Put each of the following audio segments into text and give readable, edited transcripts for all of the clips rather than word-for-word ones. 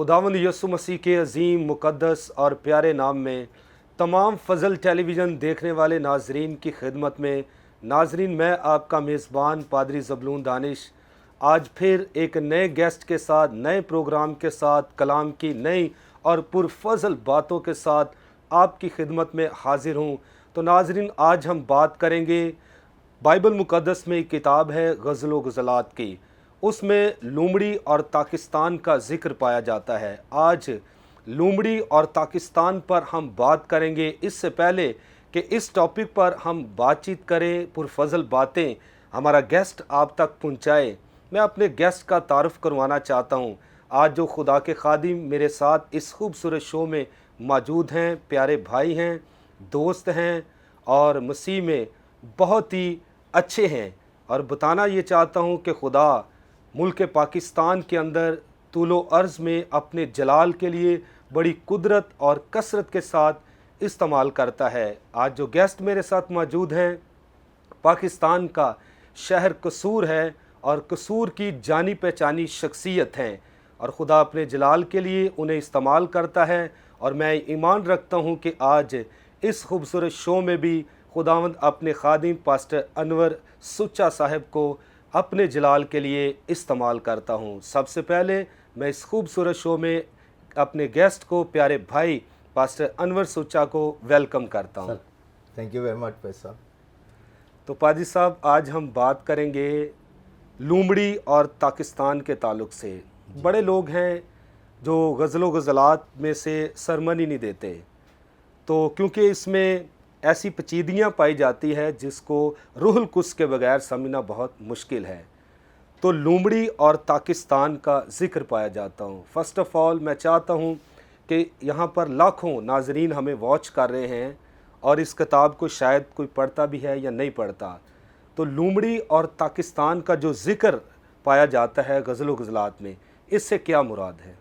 खुदावंद यसु मसीह के अजीम मुक़द्दस और प्यारे नाम में तमाम फ़ज़ल टेलीविज़न देखने वाले नाजरीन की खिदमत में नाजरीन, मैं आपका मेज़बान पादरी ज़बलून दानिश आज फिर एक नए गेस्ट के साथ, नए प्रोग्राम के साथ, कलाम की नई और पुरफ़ज़ल बातों के साथ आपकी खिदमत में हाजिर हूँ। तो नाजरीन, आज हम बात करेंगे, बाइबल मुक़द्दस में एक किताब है ग़ज़ल व ग़ज़लात की, उसमें लूमड़ी और पाकिस्तान का ज़िक्र पाया जाता है। आज लूमड़ी और पाकिस्तान पर हम बात करेंगे। इससे पहले कि इस टॉपिक पर हम बातचीत करें, पुरफ़ज़ल बातें हमारा गेस्ट आप तक पहुंचाए, मैं अपने गेस्ट का तारुफ़ करवाना चाहता हूं। आज जो खुदा के खादिम मेरे साथ इस खूबसूरत शो में मौजूद हैं, प्यारे भाई हैं, दोस्त हैं और मसीह में बहुत ही अच्छे हैं। और बताना ये चाहता हूं कि खुदा मुल्क पाकिस्तान के अंदर तूलो अर्ज़ में अपने जलाल के लिए बड़ी कुदरत और कसरत के साथ इस्तेमाल करता है। आज जो गेस्ट मेरे साथ मौजूद हैं, पाकिस्तान का शहर कसूर है और कसूर की जानी पहचानी शख्सियत हैं और खुदा अपने जलाल के लिए उन्हें इस्तेमाल करता है। और मैं ईमान रखता हूँ कि आज इस खूबसूरत शो में भी खुदावंद अपने खादिम पास्टर अनवर सुच्चा साहब को अपने जलाल के लिए इस्तेमाल करता हूँ। सबसे पहले मैं इस खूबसूरत शो में अपने गेस्ट को, प्यारे भाई पास्टर अनवर सुच्चा को वेलकम करता हूँ। थैंक यू वेरी मच भाई साहब। तो पादी साहब, आज हम बात करेंगे लूमड़ी और पाकिस्तान के ताल्लुक़ से। बड़े लोग हैं जो ग़ज़ल व ग़ज़लात में से सरमनी नहीं देते, तो क्योंकि इसमें ऐसी पेचीदगियाँ पाई जाती है जिसको रूहुल कुद्स के बगैर समझना बहुत मुश्किल है। तो लूमड़ी और पाकिस्तान का ज़िक्र पाया जाता हूँ। फ़र्स्ट ऑफ़ ऑल मैं चाहता हूँ कि यहाँ पर लाखों नाजरीन हमें वॉच कर रहे हैं और इस किताब को शायद कोई पढ़ता भी है या नहीं पढ़ता। तो लूमड़ी और पाकिस्तान का जो ज़िक्र पाया जाता है ग़ज़ल व ग़ज़लात में, इससे क्या मुराद है?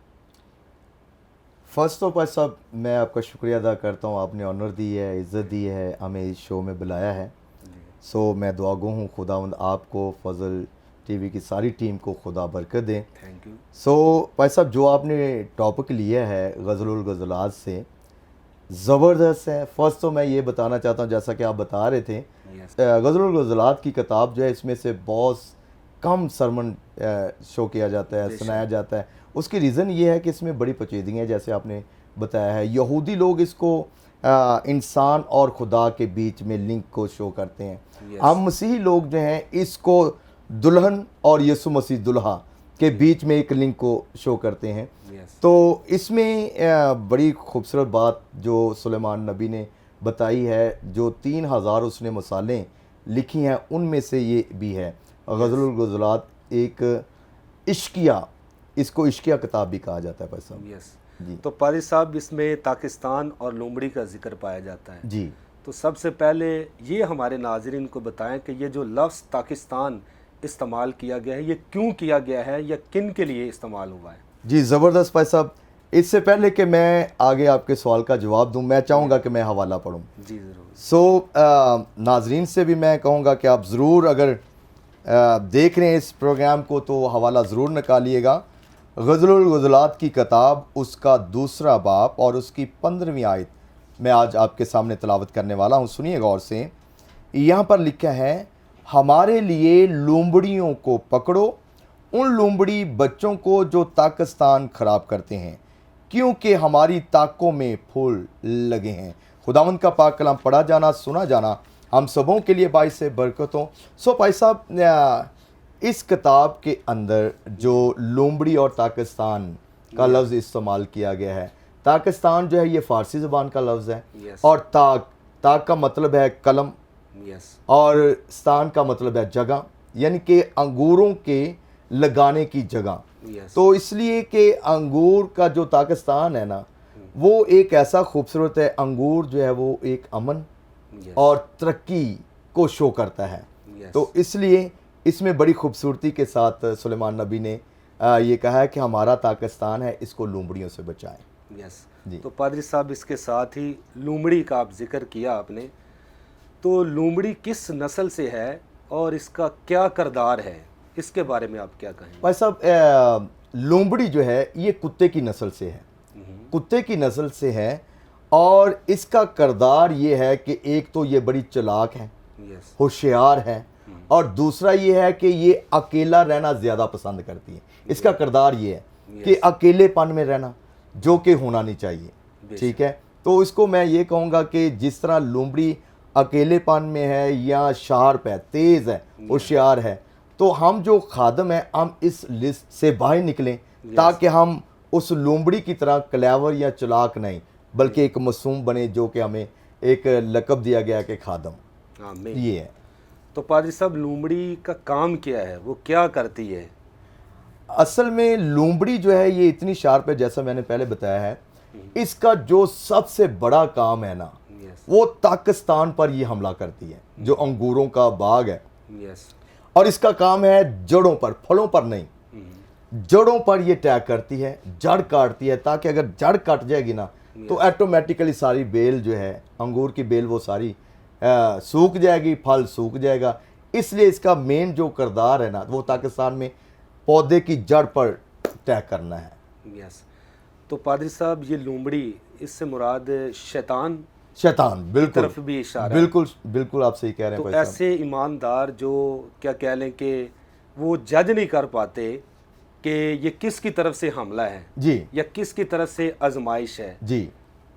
फ़र्स्ट ऑफ ऑल साहब, मैं आपका शुक्रिया अदा करता हूँ। आपने ऑनर दी है, इज़्ज़त दी है, हमें इस शो में बुलाया है। सो मैं दुआगो हूँ खुदावंद आपको, फ़ज़ल टीवी की सारी टीम को खुदा बरकत दें। Thank you. सो भाई साहब, जो आपने टॉपिक लिया है ग़ज़ल व ग़ज़लात से, ज़बरदस्त है। फ़र्स्ट तो मैं ये बताना चाहता हूँ, जैसा कि आप बता रहे थे, ग़ज़ल व ग़ज़लात की किताब जो है, इसमें से बहुत कम सरमन शो किया जाता है, सुनाया जाता है। उसकी रीज़न ये है कि इसमें बड़ी पेचीदगियाँ, जैसे आपने बताया है, यहूदी लोग इसको इंसान और खुदा के बीच में लिंक को शो करते हैं। हम मसीही लोग जो हैं इसको दुल्हन और यसु मसीह दुल्हा के बीच में एक लिंक को शो करते हैं। तो इसमें बड़ी खूबसूरत बात जो सुलेमान नबी ने बताई है, जो 3000 उसने मसालें लिखी हैं, उनमें से ये भी है। ग़ज़ल व ग़ज़लात एक इश्किया, इसको इश्किया किताब भी कहा जाता है भाई साहब। जी। तो पारी साहब, इसमें पाकिस्तान और लूमड़ी का जिक्र पाया जाता है जी। तो सबसे पहले ये हमारे नाज़रीन को बताएं कि ये जो लफ्ज़ पाकिस्तान इस्तेमाल किया गया है, ये क्यों किया गया है या किन के लिए इस्तेमाल हुआ है? जी, ज़बरदस्त भाई साहब। इससे पहले कि मैं आगे आपके सवाल का जवाब दूं, मैं चाहूँगा कि मैं हवाला पढ़ूं। जी ज़रूर। सो नाजरीन से भी मैं कहूँगा कि आप ज़रूर, अगर देख रहे हैं इस प्रोग्राम को, तो हवाला ज़रूर निकालिएगा। ग़ज़ल व ग़ज़लात की किताब, उसका 2 बाब और उसकी 15वीं आयत मैं आज आपके सामने तिलावत करने वाला हूँ। सुनिए गौर से। यहाँ पर लिखा है, हमारे लिए लूमड़ियों को पकड़ो, उन लूमड़ी बच्चों को जो पाकिस्तान ख़राब करते हैं, क्योंकि हमारी ताकों में फूल लगे हैं। खुदावंद का पाक कलाम पढ़ा जाना, सुना जाना हम सबों के लिए बाइस बरकत हो। सो भाई साहब, इस किताब के अंदर जो लूमड़ी और पाकिस्तान का लफ्ज़ इस्तेमाल किया गया है, पाकिस्तान जो है ये फ़ारसी ज़बान का लफ्ज़ है। और ताक का मतलब है कलम, और स्थान का मतलब है जगह, यानी कि अंगूरों के लगाने की जगह। तो इसलिए कि अंगूर का जो पाकिस्तान है ना, वो एक ऐसा खूबसूरत है, अंगूर जो है वो एक अमन और तरक्की को शो करता है। तो इसलिए इसमें बड़ी खूबसूरती के साथ सुलेमान नबी ने ये कहा है कि हमारा पाकिस्तान है, इसको लूमड़ियों से बचाएं। जी। तो पादरी साहब, इसके साथ ही लूमड़ी का आप जिक्र किया आपने, तो लूमड़ी किस नस्ल से है और इसका क्या किरदार है, इसके बारे में आप क्या कहेंगे? भाई साहब, लोमड़ी जो है ये कुत्ते की नस्ल से है, कुत्ते की नस्ल से है। और इसका किरदार ये है कि एक तो ये बड़ी चालाक है, यस, होशियार है, और दूसरा ये है कि ये अकेला रहना ज़्यादा पसंद करती है। इसका किरदार ये है कि अकेलेपन में रहना, जो कि होना नहीं चाहिए। ठीक है, तो इसको मैं ये कहूँगा कि जिस तरह लोमड़ी अकेलेपन में है या शार्प है, तेज़ है, होशियार है, तो हम जो खादम हैं हम इस लिस्ट से बाहर निकलें ताकि हम उस लोमड़ी की तरह क्लेवर या चालाक नहीं बल्कि एक मासूम बने, जो कि हमें एक लक़ब दिया गया कि खादम। आमीन। ये है। तो पादरी साहब, लोमड़ी का काम क्या है, वो क्या करती है? असल में लोमड़ी जो है ये इतनी शार्प है, जैसा मैंने पहले बताया है, इसका जो सबसे बड़ा काम है ना, यस, वो पाकिस्तान पर ये हमला करती है, जो अंगूरों का बाग है। यस, और इसका काम है जड़ों पर, फलों पर नहीं, जड़ों पर ये अटैक करती है, जड़ काटती है, ताकि अगर जड़ कट जाएगी ना तो ऑटोमेटिकली सारी बेल जो है, अंगूर की बेल, वो सारी सूख जाएगी, फल सूख जाएगा। इसलिए इसका मेन जो किरदार है ना, वो पाकिस्तान में पौधे की जड़ पर अटैक करना है। यस। तो पादरी साहब, ये लोमड़ी, इससे मुराद शैतान शैतान, बिल्कुल, तरफ भी इशारा है। बिल्कुल बिल्कुल आप सही कह रहे हैं तो भाई साहब। ऐसे ईमानदार जो क्या कह लें कि वो जज नहीं कर पाते कि ये किसकी तरफ से हमला है जी या किसकी तरफ से आजमाइश है, जी।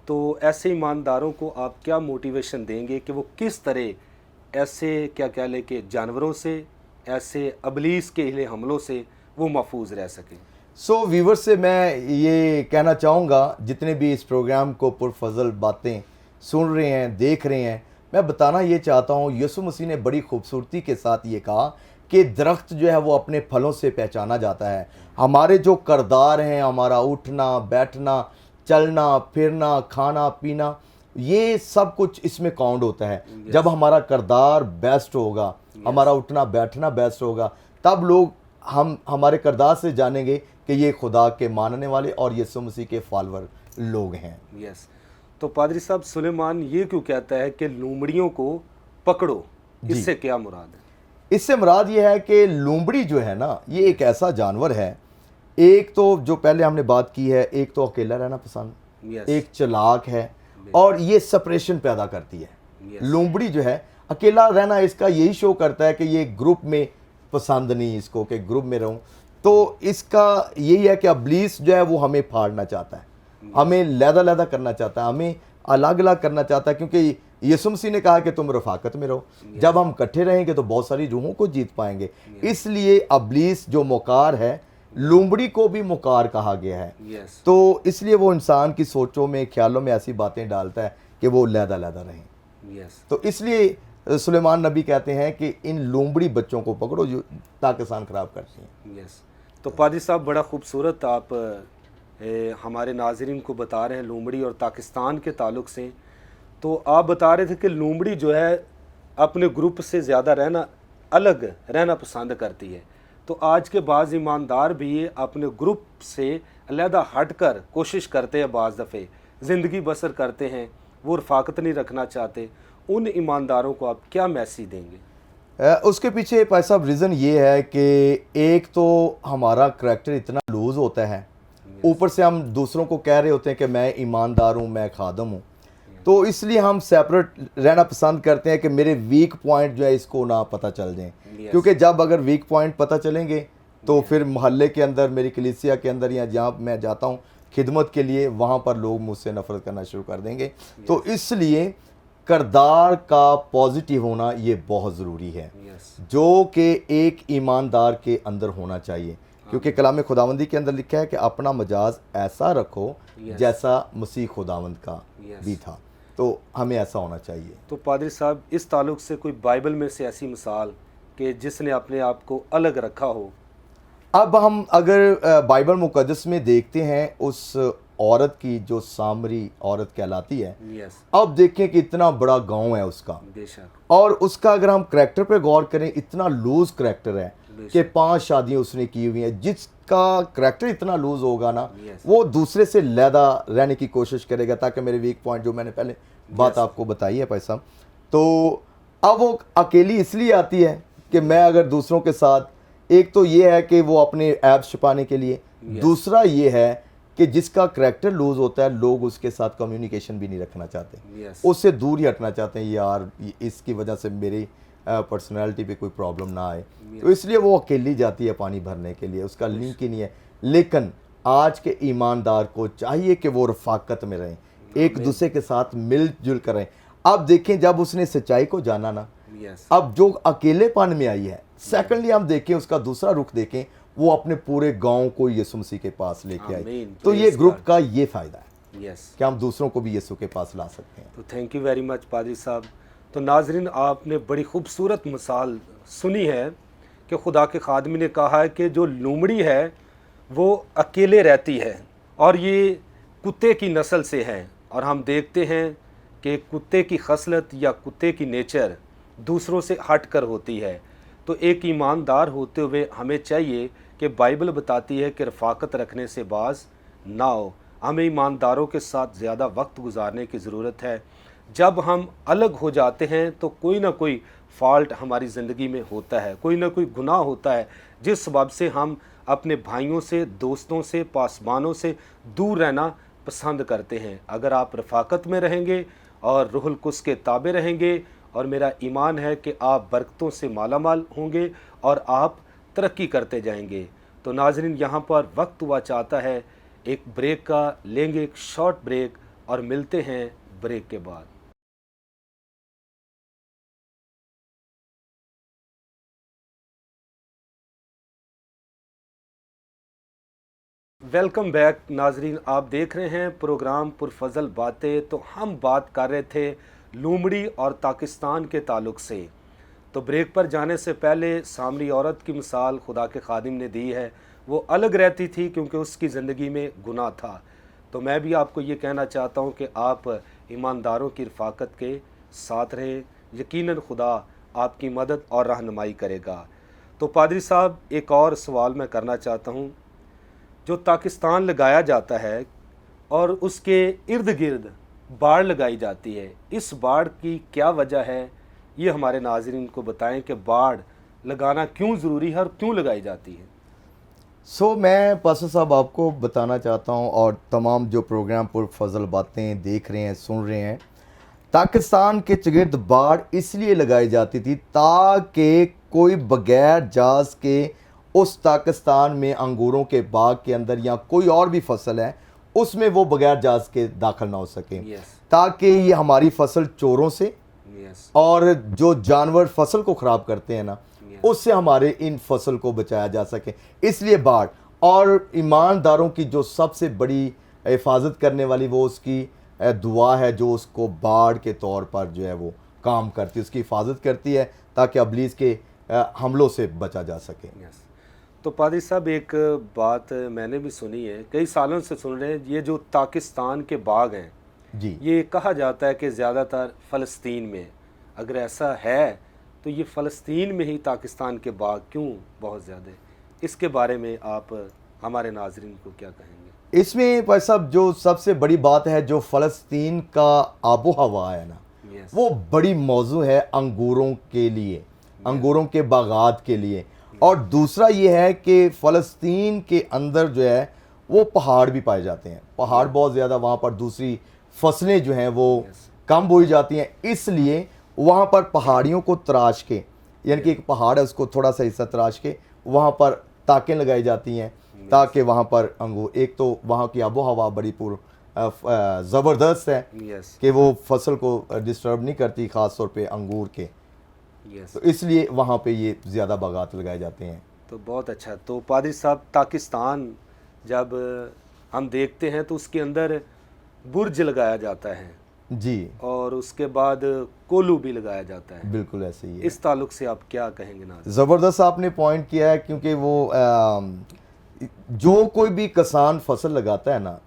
तो ऐसे ईमानदारों को आप क्या मोटिवेशन देंगे कि वो किस तरह ऐसे क्या कह लें कि जानवरों से, ऐसे अबलीस के हिले हमलों से वो महफूज रह सकें? सो व्यूवर से मैं ये कहना चाहूँगा, जितने भी इस प्रोग्राम को पुरफजल बातें सुन रहे हैं, देख रहे हैं, मैं बताना ये चाहता हूँ, यीशु मसीह ने बड़ी खूबसूरती के साथ ये कहा कि दरख्त जो है वो अपने फलों से पहचाना जाता है। हमारे जो किरदार हैं, हमारा उठना बैठना, चलना फिरना, खाना पीना, ये सब कुछ इसमें काउंट होता है। जब हमारा किरदार बेस्ट होगा, हमारा उठना बैठना बेस्ट होगा, तब लोग हमारे किरदार से जानेंगे कि ये खुदा के मानने वाले और यीशु मसीह के फॉलोअर लोग हैं। यस। तो पादरी साहब, सुलेमान ये क्यों कहता है कि लोमड़ियों को पकड़ो, इससे क्या मुराद है? इससे मुराद ये है कि लोमड़ी जो है ना, ये एक ऐसा जानवर है, एक तो जो पहले हमने बात की है, एक तो अकेला रहना पसंद, यस, एक चालाक है, और ये सेपरेशन पैदा करती है। यस, लोमड़ी जो है, अकेला रहना इसका यही शो करता है कि ये ग्रुप में पसंद नहीं इसको कि ग्रुप में रहूं। तो इसका यही है कि इब्लीस जो है वो हमें फाड़ना चाहता है, हमें लहदा करना चाहता है, हमें अलग अलग करना चाहता है, क्योंकि यीशु मसीह ने कहा कि तुम रफाकत में रहो। जब हम इकट्ठे रहेंगे तो बहुत सारी रूहों को जीत पाएंगे। इसलिए इब्लीस जो मुकार है, लोमड़ी को भी मुकार कहा गया है। यस, तो इसलिए वो इंसान की सोचों में, ख्यालों में ऐसी बातें डालता है कि वो लहदा रहें। यस। तो इसलिए सुलेमान नबी कहते हैं कि इन लोमड़ी बच्चों को पकड़ो जो पाकिस्तान खराब करती हैं। यस। तो पादरी साहब, बड़ा खूबसूरत आप हमारे नाजरीन को बता रहे हैं लोमड़ी और पाकिस्तान के ताल्लुक से। तो आप बता रहे थे कि लोमड़ी जो है अपने ग्रुप से ज़्यादा अलग रहना पसंद करती है। तो आज के बाज़ ईमानदार भी अपने ग्रुप से अलहदा हट कर कोशिश करते हैं, बाज़ दफ़े ज़िंदगी बसर करते हैं, वो रफाकत नहीं रखना चाहते। उन ईमानदारों को आप क्या मैसेज देंगे? उसके पीछे भाई साहब रीज़न ये है कि एक तो हमारा करैक्टर इतना लूज़ होता है, ऊपर से हम दूसरों को कह रहे होते हैं कि मैं ईमानदार हूँ, मैं खादम हूँ, तो इसलिए हम सेपरेट रहना पसंद करते हैं कि मेरे वीक पॉइंट जो है इसको ना पता चल जाएं। क्योंकि जब अगर वीक पॉइंट पता चलेंगे तो फिर मोहल्ले के अंदर, मेरी कलीसिया के अंदर, या जहाँ मैं जाता हूँ खिदमत के लिए, वहाँ पर लोग मुझसे नफरत करना शुरू कर देंगे। तो इसलिए किरदार का पॉजिटिव होना ये बहुत ज़रूरी है, जो कि एक ईमानदार के अंदर होना चाहिए। क्योंकि कलाम खुदावंदी के अंदर लिखा है कि अपना मजाज ऐसा रखो जैसा मसीह खुदावंद का भी था। तो हमें ऐसा होना चाहिए। तो पादरी साहब, इस ताल्लुक से कोई बाइबल में से ऐसी मिसाल कि जिसने अपने आप को अलग रखा हो? अब हम अगर बाइबल मुकद्दस में देखते हैं उस औरत की जो सामरी औरत कहलाती है, अब देखें कि इतना बड़ा गांव है उसका, और उसका अगर हम करैक्टर पे गौर करें, इतना लूज करैक्टर है कि 5 शादियां उसने की हुई हैं। जिसका करैक्टर इतना लूज होगा ना, वो दूसरे से लहदा रहने की कोशिश करेगा, ताकि मेरे वीक पॉइंट जो मैंने पहले बात आपको बताई है भाई साहब। तो अब वो अकेली इसलिए आती है कि मैं अगर दूसरों के साथ, एक तो ये है कि वो अपने ऐब छुपाने के लिए, दूसरा ये है कि जिसका करैक्टर लूज होता है, लोग उसके साथ कम्युनिकेशन भी नहीं रखना चाहते, Yes. उससे दूर ही हटना चाहते हैं, यार इसकी वजह से मेरी पर्सनालिटी पे कोई प्रॉब्लम ना आए, तो इसलिए वो अकेली जाती है पानी भरने के लिए, उसका लिंक ही नहीं है। लेकिन आज के ईमानदार को चाहिए कि वो रफाकत में रहें, एक दूसरे के साथ मिलजुल कर रहें। अब देखें, जब उसने सच्चाई को जाना ना, Yes. अब जो अकेलेपन में आई है, सेकंडली हम देखें उसका दूसरा रुख देखें, वो अपने पूरे गांव को यीशु मसीह के पास लेके आई। आमीन। तो ये Praise ग्रुप God. का ये फायदा है Yes. कि हम दूसरों को भी यीशु के पास ला सकते हैं। तो थैंक यू वेरी मच पादरी साहब। तो नाजरीन, आपने बड़ी खूबसूरत मिसाल सुनी है कि खुदा के खादमी ने कहा है कि जो लोमड़ी है वो अकेले रहती है और ये कुत्ते की नस्ल से है, और हम देखते हैं कि कुत्ते की खसलत या कुत्ते की नेचर दूसरों से हट कर होती है। तो एक ईमानदार होते हुए हमें चाहिए कि बाइबल बताती है कि रफाकत रखने से बाज ना हो। हमें ईमानदारों के साथ ज़्यादा वक्त गुजारने की ज़रूरत है। जब हम अलग हो जाते हैं तो कोई ना कोई फॉल्ट हमारी ज़िंदगी में होता है, कोई ना कोई गुनाह होता है, जिस सबब से हम अपने भाइयों से, दोस्तों से, पासबानों से दूर रहना पसंद करते हैं। अगर आप रफाकत में रहेंगे और रूहुल कुद्स के ताबे रहेंगे, और मेरा ईमान है कि आप बरकतों से मालामाल होंगे और आप तरक्की करते जाएंगे। तो नाज़रीन, यहाँ पर वक्त हुआ चाहता है एक ब्रेक का, लेंगे एक शॉर्ट ब्रेक और मिलते हैं ब्रेक के बाद। वेलकम बैक नाजरीन, आप देख रहे हैं प्रोग्राम पुरफजल बातें। तो हम बात कर रहे थे लोमड़ी और पाकिस्तान के ताल्लुक़ से। तो ब्रेक पर जाने से पहले सामरी औरत की मिसाल खुदा के खादिम ने दी है। वो अलग रहती थी क्योंकि उसकी ज़िंदगी में गुनाह था। तो मैं भी आपको ये कहना चाहता हूँ कि आप ईमानदारों की रफाकत के साथ रहें, यकीनन खुदा आपकी मदद और रहनुमाई करेगा। तो पादरी साहब, एक और सवाल मैं करना चाहता हूँ। जो पाकिस्तान लगाया जाता है और उसके इर्द गिर्द बाड़ लगाई जाती है, इस बाड़ की क्या वजह है, ये हमारे नाज़रीन को बताएं कि बाड़ लगाना क्यों ज़रूरी है और क्यों लगाई जाती है। मैं पास्टर साहब आपको बताना चाहता हूँ, और तमाम जो प्रोग्राम पुरफजल बातें देख रहे हैं, सुन रहे हैं, पाकिस्तान के चगिर्द बाड़ इसलिए लगाई जाती थी ताकि कोई बगैर जाज के उस पाकिस्तान में अंगूरों के बाग के अंदर या कोई और भी फसल है उसमें वो बगैर जाज के दाखिल ना हो सके, ताकि ये हमारी फसल चोरों से और जो जानवर फसल को ख़राब करते हैं ना, उससे हमारे इन फसल को बचाया जा सके। इसलिए बाढ़, और ईमानदारों की जो सबसे बड़ी हिफाजत करने वाली वो उसकी दुआ है, जो उसको बाढ़ के तौर पर जो है वो काम करती है, उसकी हिफाजत करती है ताकि अबलीस के हमलों से बचा जा सके। तो पादरी साहब, एक बात मैंने भी सुनी है, कई सालों से सुन रहे हैं, ये जो पाकिस्तान के बाग हैं जी, ये कहा जाता है कि ज़्यादातर फ़लस्तीन में। अगर ऐसा है तो ये फ़लस्तीन में ही पाकिस्तान के बाग क्यों बहुत ज़्यादा? इसके बारे में आप हमारे नाज़रीन को क्या कहेंगे? इसमें भाई साहब जो सबसे बड़ी बात है, जो फ़लस्तीन का आबो हवा है ना, वो बड़ी मौजू है अंगूरों के लिए, अंगूरों के बागात के लिए। और दूसरा ये है कि फ़लस्तीन के अंदर जो है वो पहाड़ भी पाए जाते हैं, पहाड़ बहुत ज़्यादा, वहाँ पर दूसरी फसलें जो हैं वो कम बोई जाती हैं, इसलिए वहाँ पर पहाड़ियों को तराश के, यानी कि एक पहाड़ है उसको थोड़ा सा हिस्सा तराश के वहाँ पर ताकें लगाई जाती हैं ताकि वहाँ पर अंगूर, एक तो वहाँ की आबो हवा बड़ी ज़बरदस्त है कि वो फसल को डिस्टर्ब नहीं करती, ख़ास तौर पे अंगूर के, तो इसलिए वहाँ पे ये ज़्यादा बागात लगाए जाते हैं। तो बहुत अच्छा। तो पादरी साहब, पाकिस्तान जब हम देखते हैं तो उसके अंदर बुर्ज लगाया जाता है जी, और उसके बाद कोलू भी लगाया जाता है, बिल्कुल ऐसे ही है। इस ताल्लुक से आप क्या कहेंगे? ना ज़बरदस्त आपने पॉइंट किया है, क्योंकि वो जो कोई भी किसान फसल लगाता है ना,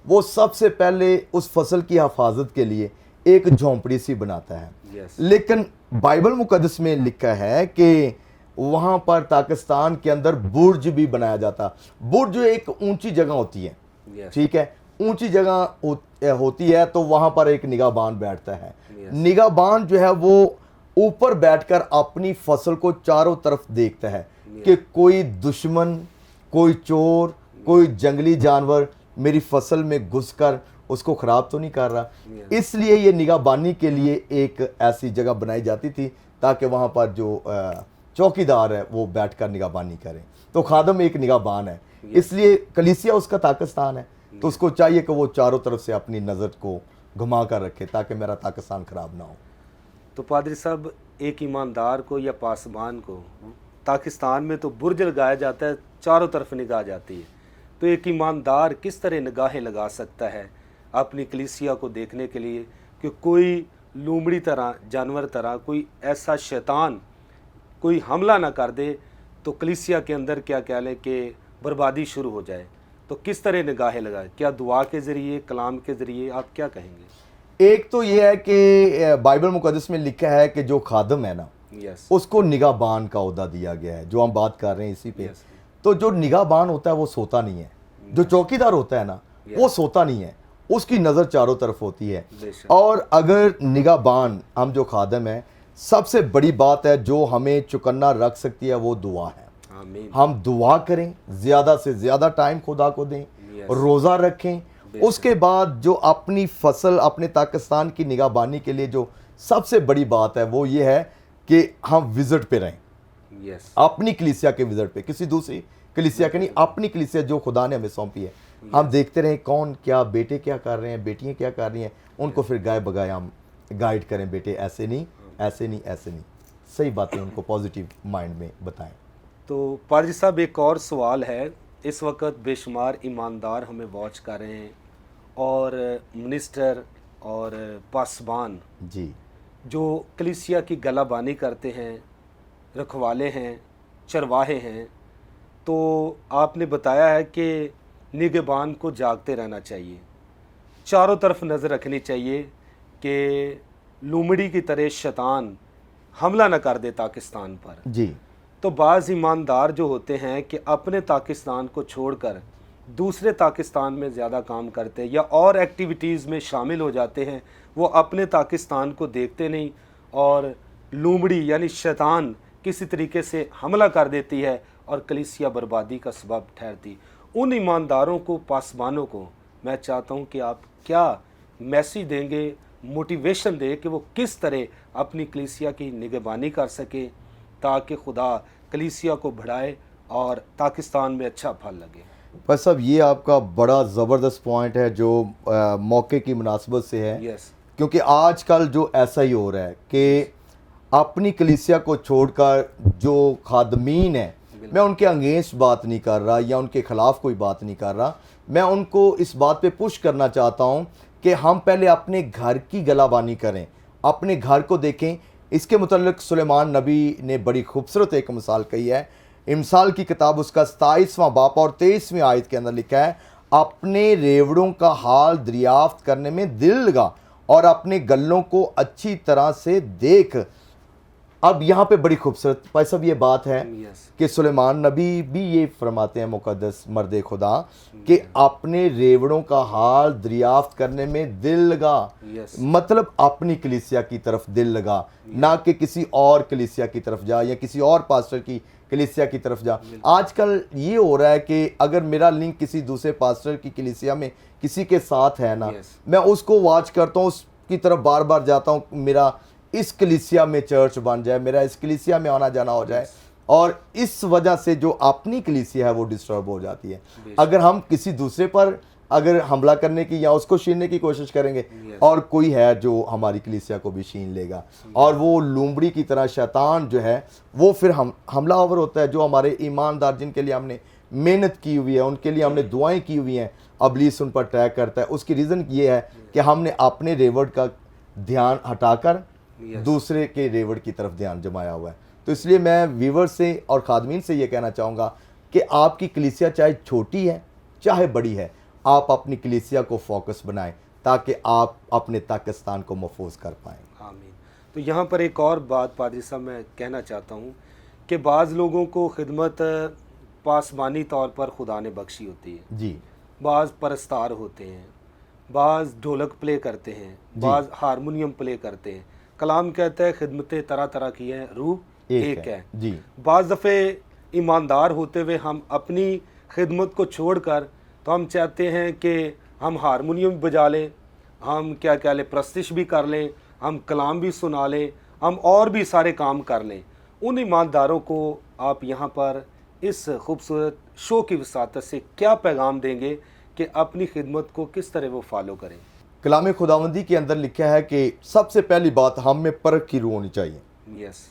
वो सबसे पहले उस फसल की हिफाजत के लिए एक झोंपड़ी सी बनाता है। लेकिन बाइबल मुकद्दस में लिखा है कि वहाँ पर पाकिस्तान के अंदर बुर्ज भी बनाया जाता। बुर्ज एक ऊंची जगह होती है, ठीक है, ऊंची जगह होती है, तो वहाँ पर एक निगाहबान बैठता है। निगाहबान जो है वो ऊपर बैठकर अपनी फसल को चारों तरफ देखता है कि कोई दुश्मन, कोई चोर, कोई जंगली जानवर मेरी फसल में घुसकर उसको ख़राब तो नहीं कर रहा। इसलिए ये निगाहबानी के लिए एक ऐसी जगह बनाई जाती थी ताकि वहाँ पर जो चौकीदार है वो बैठकर निगाहबानी करें। तो खादम एक निगाहबान है, इसलिए कलीसिया उसका ताकिस्तान है, तो उसको चाहिए कि वो चारों तरफ से अपनी नज़र को घुमा कर रखे ताकि मेरा ताकिस्तान ख़राब ना हो। तो पादरी साहब, एक ईमानदार को या पासबान को पाकिस्तान में तो बुर्ज लगाया जाता है, चारों तरफ निगाह जाती है, तो एक ईमानदार किस तरह निगाहें लगा सकता है अपनी कलीसिया को देखने के लिए कि कोई लूमड़ी तरह, जानवर तरह, कोई ऐसा शैतान कोई हमला ना कर दे तो कलीसिया के अंदर क्या कह लें कि बर्बादी शुरू हो जाए? तो किस तरह निगाहें लगाए? क्या दुआ के ज़रिए, कलाम के ज़रिए? आप क्या कहेंगे? एक तो ये है कि बाइबल मुकद्दस में लिखा है कि जो खादम है ना, उसको निगाहबान का ओहदा दिया गया है, जो हम बात कर रहे हैं इसी पे। तो जो निगाहबान होता है वो सोता नहीं है, जो चौकीदार होता है ना वो सोता नहीं है, उसकी नज़र चारों तरफ होती है। और अगर निगाहबान, हम जो खादम है, सबसे बड़ी बात है जो हमें चुकन्ना रख सकती है वो दुआ है। हम दुआ करें, ज़्यादा से ज़्यादा टाइम खुदा को दें, रोज़ा रखें। उसके बाद जो अपनी फसल, अपने पाकिस्तान की निगाहबानी के लिए जो सबसे बड़ी बात है वो ये है कि हम विज़िट पे रहें, अपनी कलीसिया के विज़िट पे, किसी दूसरी कलीसिया के नहीं, अपनी कलीसिया जो खुदा ने हमें सौंपी है। हम देखते रहें कौन क्या, बेटे क्या कर रहे हैं, बेटियां क्या कर रही हैं, उनको फिर गाय बगाए हम गाइड करें, बेटे ऐसे नहीं, ऐसे नहीं, ऐसे नहीं, सही बातें उनको पॉजिटिव माइंड में बताएं। तो पादरी साहब, एक और सवाल है। इस वक्त बेशुमार ईमानदार हमें वॉच कर रहे हैं और मिनिस्टर और पासबान जी, जो कलीसिया की गलाबानी करते हैं, रखवाले हैं, चरवाहे हैं, तो आपने बताया है कि निगहबान को जागते रहना चाहिए, चारों तरफ नज़र रखनी चाहिए कि लूमड़ी की तरह शैतान हमला न कर दे पाकिस्तान पर। जी, तो बाज़ ईमानदार जो होते हैं कि अपने पाकिस्तान को छोड़कर दूसरे पाकिस्तान में ज़्यादा काम करते हैं या और एक्टिविटीज़ में शामिल हो जाते हैं, वो अपने पाकिस्तान को देखते नहीं और लूमड़ी यानी शैतान किसी तरीके से हमला कर देती है और कलीसिया बर्बादी का सबब ठहरती। उन ईमानदारों को, पासबानों को मैं चाहता हूँ कि आप क्या मैसेज देंगे, मोटिवेशन दे कि वो किस तरह अपनी कलीसिया की निगहबानी कर सके ताकि खुदा कलीसिया को बढ़ाए और पाकिस्तान में अच्छा फल लगे। पर साहब ये आपका बड़ा ज़बरदस्त पॉइंट है जो मौके की मुनासबत से है। क्योंकि आजकल जो ऐसा ही हो रहा है कि अपनी कलीसिया को छोड़कर जो खादमीन है, मैं उनके अगेंस्ट बात नहीं कर रहा या उनके ख़िलाफ़ कोई बात नहीं कर रहा, मैं उनको इस बात पे पुश करना चाहता हूँ कि हम पहले अपने घर की गलाबानी करें, अपने घर को देखें। इसके मुतल्लिक़ सुलेमान नबी ने बड़ी खूबसूरत एक मिसाल कही है। इमसाल की किताब उसका 27वां बाप और 23वीं आयत के अंदर लिखा है, अपने रेवड़ों का हाल दरियाफ्त करने में दिल लगा और अपने गल्लों को अच्छी तरह से देख। अब यहाँ पे बड़ी खूबसूरत भाई साहब ये बात है कि सुलेमान नबी भी ये फरमाते हैं, मुकद्दस मर्द खुदा, कि अपने रेवड़ों का हाल दरियाफ्त करने में दिल लगा। मतलब अपनी कलीसिया की तरफ दिल लगा, ना कि किसी और कलीसिया की तरफ जा या किसी और पास्टर की कलीसिया की तरफ जा। आजकल ये हो रहा है कि अगर मेरा लिंक किसी दूसरे पास्टर की कलीसिया में किसी के साथ है ना, मैं उसको वॉच करता हूँ, उसकी तरफ बार बार जाता हूँ, मेरा इस कलीसिया में चर्च बन जाए, मेरा इस कलीसिया में आना जाना हो जाए, और इस वजह से जो अपनी कलीसिया है वो डिस्टर्ब हो जाती है। अगर हम किसी दूसरे पर अगर हमला करने की या उसको छीनने की कोशिश करेंगे, और कोई है जो हमारी कलीसिया को भी छीन लेगा, और वो लूमड़ी की तरह शैतान जो है वो फिर हमलावर होता है। जो हमारे ईमानदार जिनके लिए हमने मेहनत की हुई है, उनके लिए हमने दुआएं की हुई हैं, अबलीस उन पर अटैक करता है। उसकी रीज़न ये है कि हमने अपने रेवड़ का ध्यान हटाकर दूसरे के रेवड़ की तरफ ध्यान जमाया हुआ है। तो इसलिए मैं व्यूवर से और खादमीन से ये कहना चाहूँगा कि आपकी कलीसिया चाहे छोटी है चाहे बड़ी है, आप अपनी कलीसिया को फोकस बनाएं ताकि आप अपने पाकिस्तान को महफूज कर पाएँ। आमीन। तो यहाँ पर एक और बात पादरी साहब मैं कहना चाहता हूँ कि बाज़ लोगों को खिदमत पासबानी तौर पर खुदा ने बख्शी होती है जी। बाज़ परस्तार होते हैं, बाज़ ढोलक प्ले करते हैं, बाज़ हारमोनियम प्ले करते हैं। कलाम कहता है खिदमतें तरह तरह की हैं, रूह एक है। जी। बाज़ दफ़े ईमानदार होते हुए हम अपनी खिदमत को छोड़कर तो हम चाहते हैं कि हम हारमोनियम बजा लें, हम क्या क्या लें, प्रस्तिश भी कर लें, हम कलाम भी सुना लें, हम और भी सारे काम कर लें। उन ईमानदारों को आप यहाँ पर इस खूबसूरत शो की वसातत से क्या पैगाम देंगे कि अपनी खिदमत को किस तरह वो फॉलो करें? कलाम खुदावंदी के अंदर लिखा है कि सबसे पहली बात हम में परख की रूह होनी चाहिए। यस,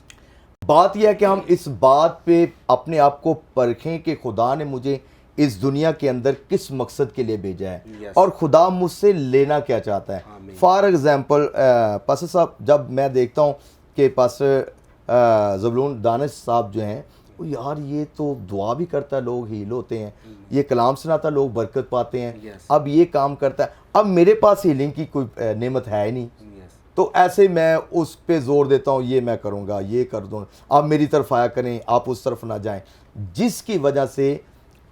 बात यह है कि हम इस बात पे अपने आप को परखें कि खुदा ने मुझे इस दुनिया के अंदर किस मकसद के लिए भेजा है Yes. और खुदा मुझसे लेना क्या चाहता है। आमीन। फॉर एग्जांपल पास्टर साहब, जब मैं देखता हूँ कि पास्टर ज़बलून दानिश साहब जो हैं, वो यार ये तो दुआ भी करता है, लोग हील होते हैं, ये कलाम सुनाता लोग बरकत पाते हैं, Yes. अब ये काम करता है, अब मेरे पास हीलिंग की कोई नेमत है ही नहीं। यस, तो ऐसे मैं उस पे जोर देता हूँ, ये मैं करूँगा, ये कर दूँ, आप मेरी तरफ आया करें, आप उस तरफ ना जाएं, जिसकी वजह से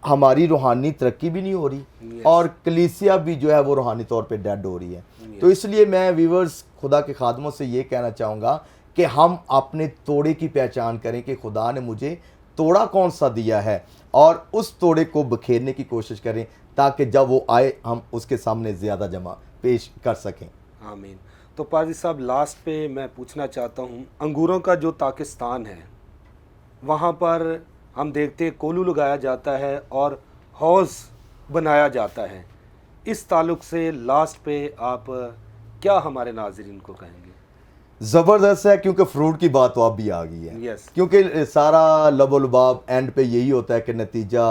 हमारी रूहानी तरक्की भी नहीं हो रही Yes. और कलीसिया भी जो है वो रूहानी तौर पे डेड हो रही है। Yes. तो इसलिए मैं व्यूअर्स खुदा के खादमों से ये कहना चाहूँगा कि हम अपने तोड़े की पहचान करें कि खुदा ने मुझे तोड़ा कौन सा दिया है और उस तोड़े को बखेरने की कोशिश करें ताकि जब वो आए हम उसके सामने ज़्यादा जमा पेश कर सकें। आमीन। तो पाजी साहब, लास्ट पे मैं पूछना चाहता हूँ, अंगूरों का जो पाकिस्तान है वहाँ पर हम देखते हैं कोलू लगाया जाता है और हौज़ बनाया जाता है। इस ताल्लुक़ से लास्ट पे आप क्या हमारे नाज़रीन को कहेंगे? ज़बरदस्त है, क्योंकि फ्रूट की बात तो अब भी आ गई है। Yes. क्योंकि सारा लबोलबाब एंड पे यही होता है कि नतीजा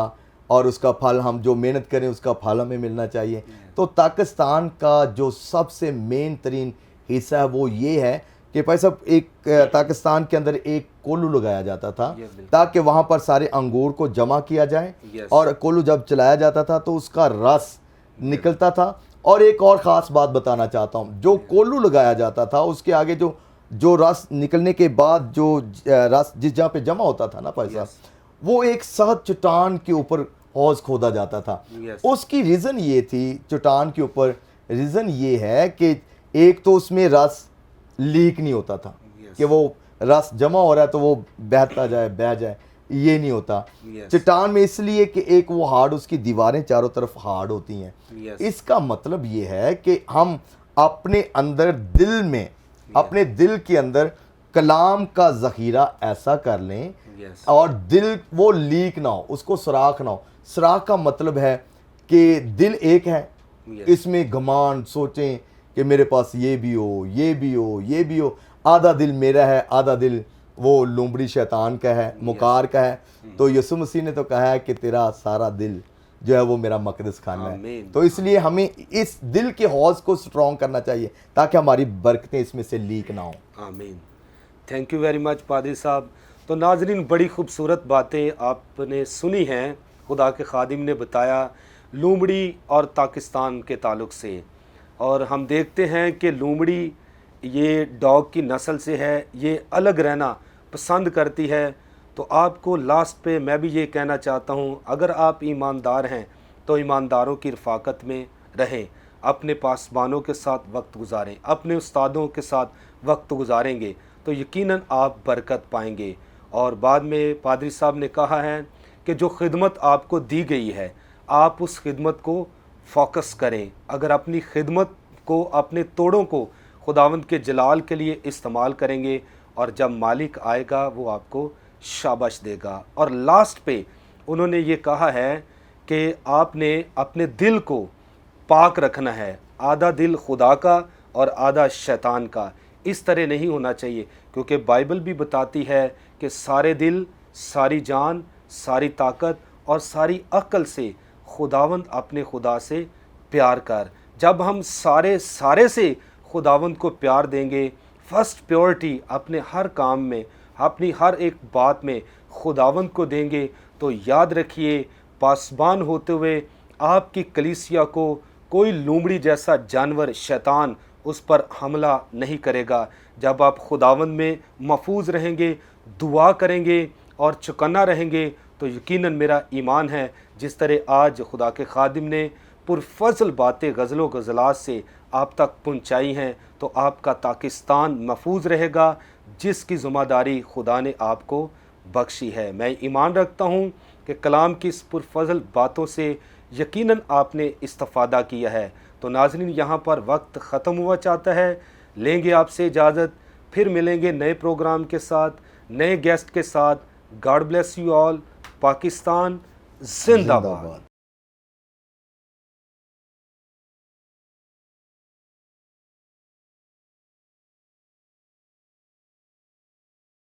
और उसका फल, हम जो मेहनत करें उसका फल हमें मिलना चाहिए। तो पाकिस्तान का जो सबसे मेन तरीन हिस्सा है वो ये है कि भाई साहब, एक पाकिस्तान के अंदर एक कोल्लू लगाया जाता था ताकि वहाँ पर सारे अंगूर को जमा किया जाए। Yes. और कोल्लू जब चलाया जाता था तो उसका रस निकलता था। और एक और ख़ास बात बताना चाहता हूँ, जो कोल्लू लगाया जाता था उसके आगे जो रस निकलने के बाद जो रस जिस जहाँ पे जमा होता था ना भाई साहब, वो एक सख्त चट्टान के ऊपर हौज़ खोदा जाता था। Yes. उसकी रीज़न ये थी, चट्टान के ऊपर रीज़न ये है कि एक तो उसमें रस लीक नहीं होता था। Yes. कि वो रस जमा हो रहा है तो वो बहता जाए बह जाए, ये नहीं होता। Yes. चट्टान में इसलिए कि एक वो हार्ड, उसकी दीवारें चारों तरफ हार्ड होती हैं। Yes. इसका मतलब ये है कि हम अपने अंदर दिल में, अपने दिल के अंदर कलाम का ज़ख़ीरा ऐसा कर लें Yes. और दिल वो लीक ना हो, उसको सुराख ना हो। सुराख का मतलब है कि दिल एक है, Yes. इसमें घमंड सोचें कि मेरे पास ये भी हो, ये भी हो, ये भी हो। आधा दिल मेरा है, आधा दिल वो लुम्बड़ी शैतान का है, मुकार का है। तो यीशु मसीह ने तो कहा है कि तेरा सारा दिल जो है वो मेरा मकदस खाना है। आमीन। तो इसलिए हमें इस दिल के हौज़ को स्ट्रॉन्ग करना चाहिए ताकि हमारी बरकतें इसमें से लीक ना हो। आमीन। थैंक यू वेरी मच पादरी साहब। तो नाजरीन, बड़ी खूबसूरत बातें आपने सुनी हैं, खुदा के खादिम ने बताया लूमड़ी और पाकिस्तान के ताल्लुक़ से। और हम देखते हैं कि लूमड़ी ये डॉग की नस्ल से है, ये अलग रहना पसंद करती है। तो आपको लास्ट पे मैं भी ये कहना चाहता हूँ, अगर आप ईमानदार हैं तो ईमानदारों की रफ़ाकत में रहें, अपने पासबानों के साथ वक्त गुजारें, अपने उस्तादों के साथ वक्त गुजारेंगे तो यकीनन आप बरकत पाएंगे। और बाद में पादरी साहब ने कहा है कि जो खिदमत आपको दी गई है आप उस खिदमत को फोकस करें। अगर अपनी खिदमत को, अपने तोड़ों को खुदावंद के जलाल के लिए इस्तेमाल करेंगे और जब मालिक आएगा वो आपको शाबाश देगा। और लास्ट पे उन्होंने ये कहा है कि आपने अपने दिल को पाक रखना है, आधा दिल खुदा का और आधा शैतान का। इस तरह नहीं होना चाहिए, क्योंकि बाइबल भी बताती है कि सारे दिल, सारी जान, सारी ताकत और सारी अक्ल से खुदावंद अपने खुदा से प्यार कर। जब हम सारे से खुदावंद को प्यार देंगे, फर्स्ट प्योरिटी अपने हर काम में, अपनी हर एक बात में खुदावंद को देंगे, तो याद रखिए पासबान होते हुए आपकी कलीसिया को कोई लूमड़ी जैसा जानवर शैतान उस पर हमला नहीं करेगा। जब आप खुदावंद में महफूज रहेंगे, दुआ करेंगे और चौकन्ना रहेंगे, तो यकीनन मेरा ईमान है जिस तरह आज खुदा के खादिम ने पुरफज़ल बातें गज़लों गज़लात से आप तक पहुँचाई हैं, तो आपका पाकिस्तान महफूज रहेगा जिसकी ज़िम्मेदारी खुदा ने आपको बख्शी है। मैं ईमान रखता हूँ कि कलाम की इस पुरफज़ल बातों से यकीनन आपने इस्तिफ़ादा किया है। तो नाज़रीन, यहाँ पर वक्त ख़त्म हुआ चाहता है। लेंगे आपसे इजाज़त, फिर मिलेंगे नए प्रोग्राम के साथ, नए गेस्ट के साथ। God bless you all. Pakistan जिंदाबाद।